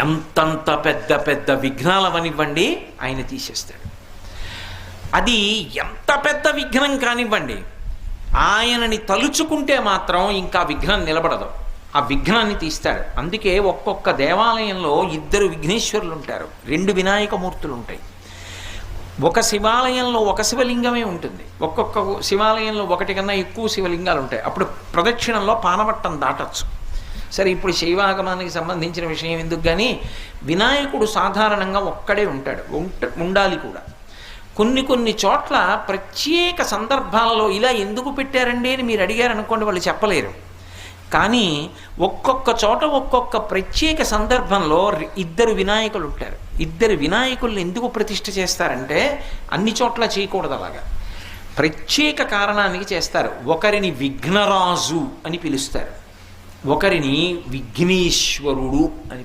ఎంతంత పెద్ద పెద్ద విఘ్నాలవనివ్వండి ఆయన తీసేస్తాడు. అది ఎంత పెద్ద విఘ్నం కానివ్వండి, ఆయనని తలుచుకుంటే మాత్రం ఇంకా విఘ్నం నిలబడదు, ఆ విఘ్నాన్ని తీస్తాడు. అందుకే ఒక్కొక్క దేవాలయంలో 2 విఘ్నేశ్వరులు ఉంటారు, 2 వినాయకమూర్తులు ఉంటాయి. ఒక శివాలయంలో ఒక శివలింగమే ఉంటుంది, ఒక్కొక్క శివాలయంలో 1 కన్నా ఎక్కువ శివలింగాలు ఉంటాయి. అప్పుడు ప్రదక్షిణంలో పానవట్టం దాటచ్చు. సరే, ఇప్పుడు శైవాగమానికి సంబంధించిన విషయం ఎందుకు, కానీ వినాయకుడు సాధారణంగా ఒక్కడే ఉంటాడు, ఉండాలి కూడా. కొన్ని చోట్ల ప్రత్యేక సందర్భాలలో ఇలా ఎందుకు పెట్టారండి అని మీరు అడిగారు అనుకోండి, వాళ్ళు చెప్పలేరు. కానీ ఒక్కొక్క చోట ఒక్కొక్క ప్రత్యేక సందర్భంలో 2 వినాయకులు ఉంటారు. 2 వినాయకుల్ని ఎందుకు ప్రతిష్ఠ చేస్తారంటే అన్ని చోట్ల చేయకూడదు, అలాగా ప్రత్యేక కారణానికి చేస్తారు. ఒకరిని విఘ్నరాజు అని పిలుస్తారు, ఒకరిని విఘ్నేశ్వరుడు అని